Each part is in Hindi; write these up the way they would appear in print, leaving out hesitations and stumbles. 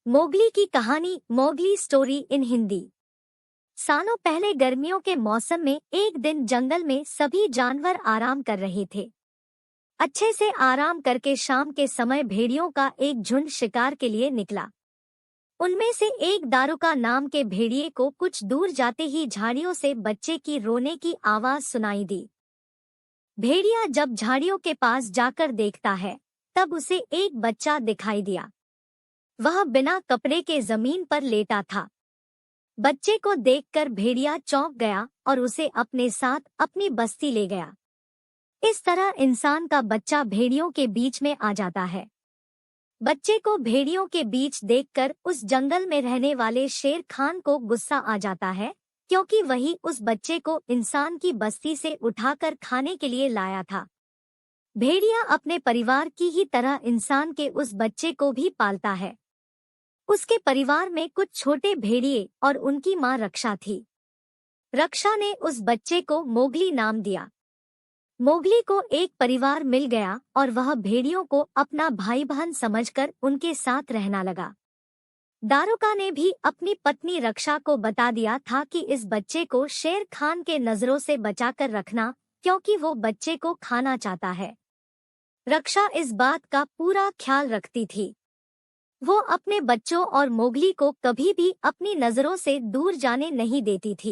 मोगली की कहानी मोगली स्टोरी इन हिंदी। सालों पहले गर्मियों के मौसम में एक दिन जंगल में सभी जानवर आराम कर रहे थे। अच्छे से आराम करके शाम के समय भेड़ियों का एक झुंड शिकार के लिए निकला। उनमें से एक दारुका नाम के भेड़िए को कुछ दूर जाते ही झाड़ियों से बच्चे की रोने की आवाज सुनाई दी। भेड़िया जब झाड़ियों के पास जाकर देखता है तब उसे एक बच्चा दिखाई दिया। वह बिना कपड़े के जमीन पर लेटा था। बच्चे को देखकर भेड़िया चौंक गया और उसे अपने साथ अपनी बस्ती ले गया। इस तरह इंसान का बच्चा भेड़ियों के बीच में आ जाता है। बच्चे को भेड़ियों के बीच देखकर उस जंगल में रहने वाले शेर खान को गुस्सा आ जाता है, क्योंकि वही उस बच्चे को इंसान की बस्ती से उठाकर खाने के लिए लाया था। भेड़िया अपने परिवार की ही तरह इंसान के उस बच्चे को भी पालता है। उसके परिवार में कुछ छोटे भेड़िए और उनकी मां रक्षा थी। रक्षा ने उस बच्चे को मोगली नाम दिया। मोगली को एक परिवार मिल गया और वह भेड़ियों को अपना भाई बहन समझकर उनके साथ रहना लगा। दारुका ने भी अपनी पत्नी रक्षा को बता दिया था कि इस बच्चे को शेर खान के नजरों से बचाकर रखना, क्योंकि वो बच्चे को खाना चाहता है। रक्षा इस बात का पूरा ख्याल रखती थी। वो अपने बच्चों और मोगली को कभी भी अपनी नजरों से दूर जाने नहीं देती थी।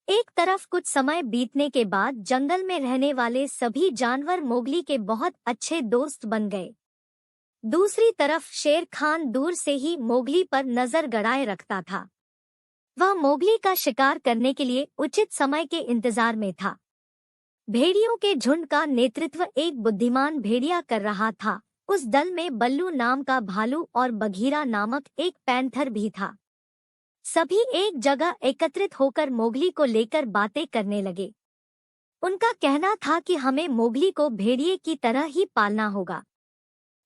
एक तरफ कुछ समय बीतने के बाद जंगल में रहने वाले सभी जानवर मोगली के बहुत अच्छे दोस्त बन गए। दूसरी तरफ शेर खान दूर से ही मोगली पर नजर गड़ाए रखता था। वह मोगली का शिकार करने के लिए उचित समय के इंतजार में था। भेड़ियों के झुंड का नेतृत्व एक बुद्धिमान भेड़िया कर रहा था। उस दल में बल्लू नाम का भालू और बघीरा नामक एक पैंथर भी था। सभी एक जगह एकत्रित होकर मोगली को लेकर बातें करने लगे। उनका कहना था कि हमें मोगली को भेड़िए की तरह ही पालना होगा।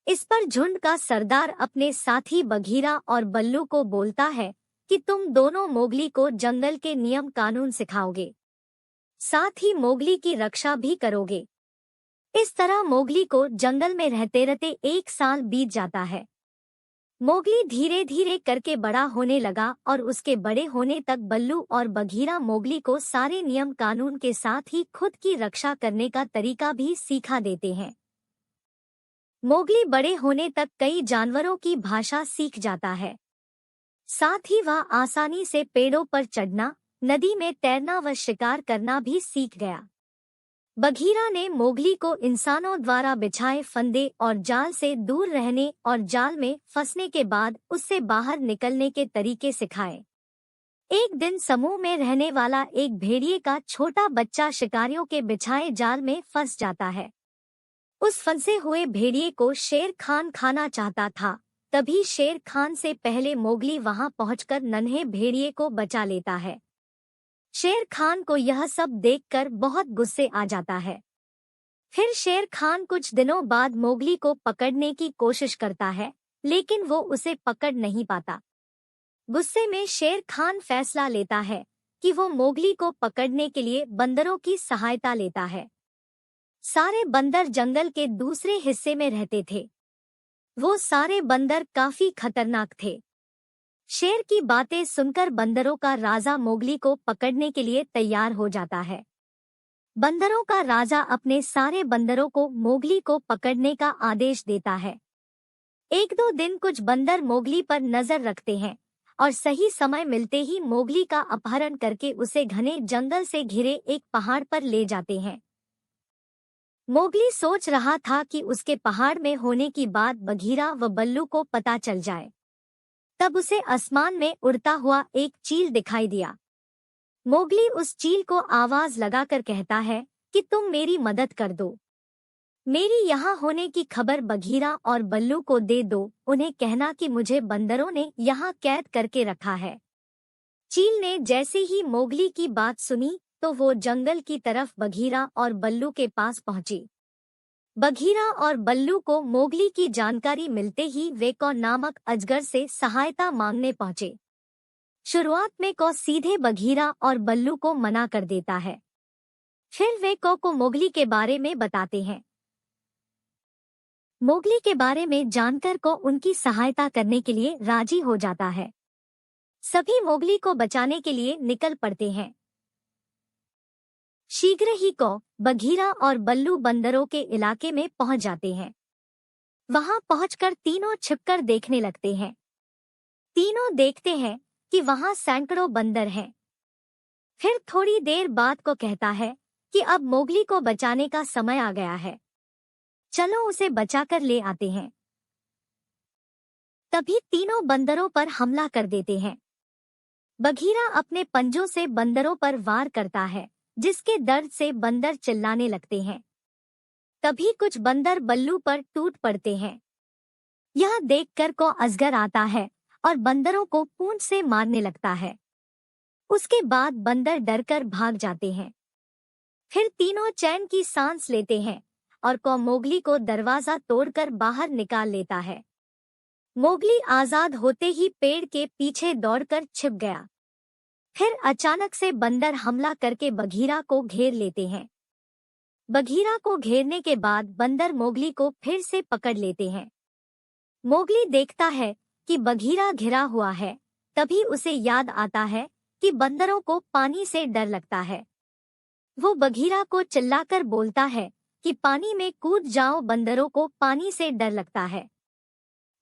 इस पर झुंड का सरदार अपने साथी बघीरा और बल्लू को बोलता है कि तुम दोनों मोगली को जंगल के नियम कानून सिखाओगे, साथ ही मोगली की रक्षा भी करोगे। इस तरह मोगली को जंगल में रहते रहते 1 साल बीत जाता है। मोगली धीरे धीरे करके बड़ा होने लगा और उसके बड़े होने तक बल्लू और बघीरा मोगली को सारे नियम कानून के साथ ही खुद की रक्षा करने का तरीका भी सिखा देते हैं। मोगली बड़े होने तक कई जानवरों की भाषा सीख जाता है। साथ ही वह आसानी से पेड़ों पर चढ़ना, नदी में तैरना व शिकार करना भी सीख गया। बघीरा ने मोगली को इंसानों द्वारा बिछाए फंदे और जाल से दूर रहने और जाल में फंसने के बाद उससे बाहर निकलने के तरीके सिखाए। एक दिन समूह में रहने वाला एक भेड़िए का छोटा बच्चा शिकारियों के बिछाए जाल में फंस जाता है। उस फंसे हुए भेड़िए को शेर खान खाना चाहता था। तभी शेर खान से पहले मोगली वहां पहुंचकर नन्हे भेड़िए को बचा लेता है। शेर खान को यह सब देखकर बहुत गुस्से आ जाता है। फिर शेर खान कुछ दिनों बाद मोगली को पकड़ने की कोशिश करता है, लेकिन वो उसे पकड़ नहीं पाता। गुस्से में शेर खान फैसला लेता है कि वो मोगली को पकड़ने के लिए बंदरों की सहायता लेता है। सारे बंदर जंगल के दूसरे हिस्से में रहते थे। वो सारे बंदर काफी खतरनाक थे। शेर की बातें सुनकर बंदरों का राजा मोगली को पकड़ने के लिए तैयार हो जाता है। बंदरों का राजा अपने सारे बंदरों को मोगली को पकड़ने का आदेश देता है। 1-2 दिन कुछ बंदर मोगली पर नजर रखते हैं और सही समय मिलते ही मोगली का अपहरण करके उसे घने जंगल से घिरे एक पहाड़ पर ले जाते हैं। मोगली सोच रहा था कि उसके पहाड़ में होने की बात बघीरा व बल्लू को पता चल जाए। तब उसे आसमान में उड़ता हुआ एक चील दिखाई दिया। मोगली उस चील को आवाज लगाकर कहता है कि तुम मेरी मदद कर दो। मेरी यहाँ होने की खबर बघीरा और बल्लू को दे दो। उन्हें कहना कि मुझे बंदरों ने यहाँ कैद करके रखा है। चील ने जैसे ही मोगली की बात सुनी तो वो जंगल की तरफ बघीरा और बल्लू के पास पहुंची। बघीरा और बल्लू को मोगली की जानकारी मिलते ही वे कौ नामक अजगर से सहायता मांगने पहुंचे। शुरुआत में कौ सीधे बघीरा और बल्लू को मना कर देता है। फिर वे कौ को मोगली के बारे में बताते हैं। मोगली के बारे में जानकर को उनकी सहायता करने के लिए राजी हो जाता है। सभी मोगली को बचाने के लिए निकल पड़ते हैं। शीघ्र ही को बघीरा और बल्लू बंदरों के इलाके में पहुंच जाते हैं। वहां पहुंचकर तीनों छिपकर देखने लगते हैं। तीनों देखते हैं कि वहां सैकड़ों बंदर हैं। फिर थोड़ी देर बाद को कहता है कि अब मोगली को बचाने का समय आ गया है, चलो उसे बचाकर ले आते हैं। तभी तीनों बंदरों पर हमला कर देते हैं। बघीरा अपने पंजों से बंदरों पर वार करता है, जिसके दर्द से बंदर चिल्लाने लगते हैं। तभी कुछ बंदर बल्लू पर टूट पड़ते हैं। यह देखकर को अजगर आता है और बंदरों को पूंछ से मारने लगता है। उसके बाद बंदर डरकर भाग जाते हैं। फिर तीनों चैन की सांस लेते हैं और को मोगली को दरवाजा तोड़कर बाहर निकाल लेता है। मोगली आजाद होते ही पेड़ के पीछे दौड़कर छिप गया। फिर अचानक से बंदर हमला करके बघीरा को घेर लेते हैं। बघीरा को घेरने के बाद बंदर मोगली को फिर से पकड़ लेते हैं। मोगली देखता है कि बघीरा घिरा हुआ है। तभी उसे याद आता है कि बंदरों को पानी से डर लगता है। वो बघीरा को चिल्लाकर बोलता है कि पानी में कूद जाओ, बंदरों को पानी से डर लगता है।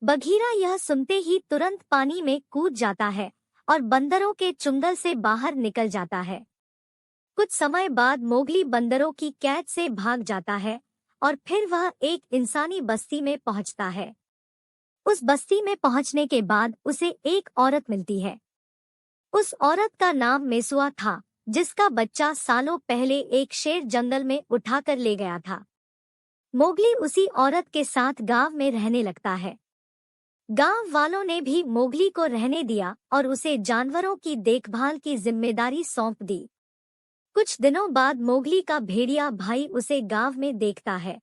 बघीरा यह सुनते ही तुरंत पानी में कूद जाता है और बंदरों के चुंगल से बाहर निकल जाता है। कुछ समय बाद मोगली बंदरों की कैद से भाग जाता है और फिर वह एक इंसानी बस्ती में पहुंचता है। उस बस्ती में पहुंचने के बाद उसे एक औरत मिलती है। उस औरत का नाम मेसुआ था, जिसका बच्चा सालों पहले एक शेर जंगल में उठाकर ले गया था। मोगली उसी औरत के साथ गांव में रहने लगता है। गांव वालों ने भी मोगली को रहने दिया और उसे जानवरों की देखभाल की जिम्मेदारी सौंप दी। कुछ दिनों बाद मोगली का भेड़िया भाई उसे गांव में देखता है।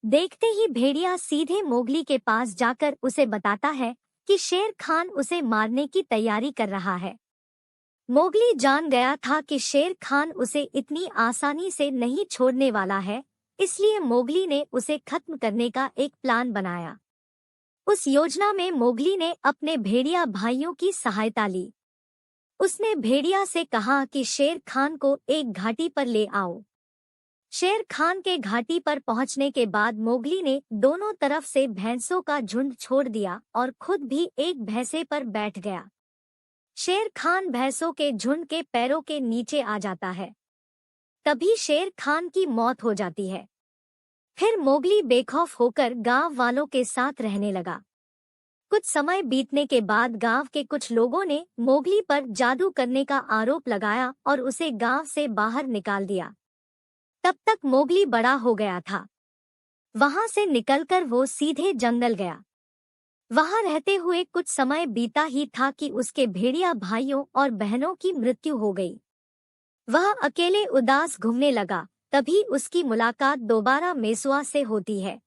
देखते ही भेड़िया सीधे मोगली के पास जाकर उसे बताता है कि शेर खान उसे मारने की तैयारी कर रहा है। मोगली जान गया था कि शेर खान उसे इतनी आसानी से नहीं छोड़ने वाला है, इसलिए मोगली ने उसे खत्म करने का एक प्लान बनाया। उस योजना में मोगली ने अपने भेड़िया भाइयों की सहायता ली। उसने भेड़िया से कहा कि शेर खान को एक घाटी पर ले आओ। शेर खान के घाटी पर पहुंचने के बाद मोगली ने दोनों तरफ से भैंसों का झुंड छोड़ दिया और खुद भी एक भैंसे पर बैठ गया। शेर खान भैंसों के झुंड के पैरों के नीचे आ जाता है। तभी शेर खान की मौत हो जाती है। फिर मोगली बेखौफ होकर गांव वालों के साथ रहने लगा। कुछ समय बीतने के बाद गांव के कुछ लोगों ने मोगली पर जादू करने का आरोप लगाया और उसे गांव से बाहर निकाल दिया। तब तक मोगली बड़ा हो गया था। वहां से निकलकर वो सीधे जंगल गया। वहां रहते हुए कुछ समय बीता ही था कि उसके भेड़िया भाइयों और बहनों की मृत्यु हो गई। वह अकेले उदास घूमने लगा। तभी उसकी मुलाकात दोबारा मेसुआ से होती है।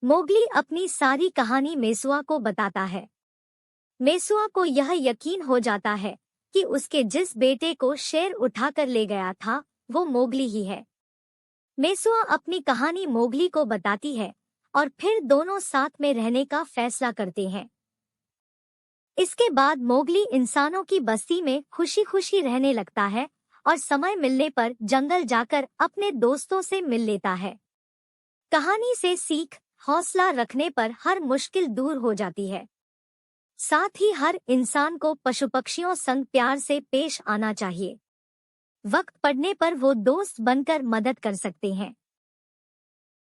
मोगली अपनी सारी कहानी मेसुआ को बताता है। मेसुआ को यह यकीन हो जाता है कि उसके जिस बेटे को शेर उठाकर ले गया था वो मोगली ही है। मेसुआ अपनी कहानी मोगली को बताती है और फिर दोनों साथ में रहने का फैसला करते हैं। इसके बाद मोगली इंसानों की बस्ती में खुशी खुशी रहने लगता है और समय मिलने पर जंगल जाकर अपने दोस्तों से मिल लेता है। कहानी से सीख, हौसला रखने पर हर मुश्किल दूर हो जाती है। साथ ही हर इंसान को पशु पक्षियों संग प्यार से पेश आना चाहिए। वक्त पड़ने पर वो दोस्त बनकर मदद कर सकते हैं।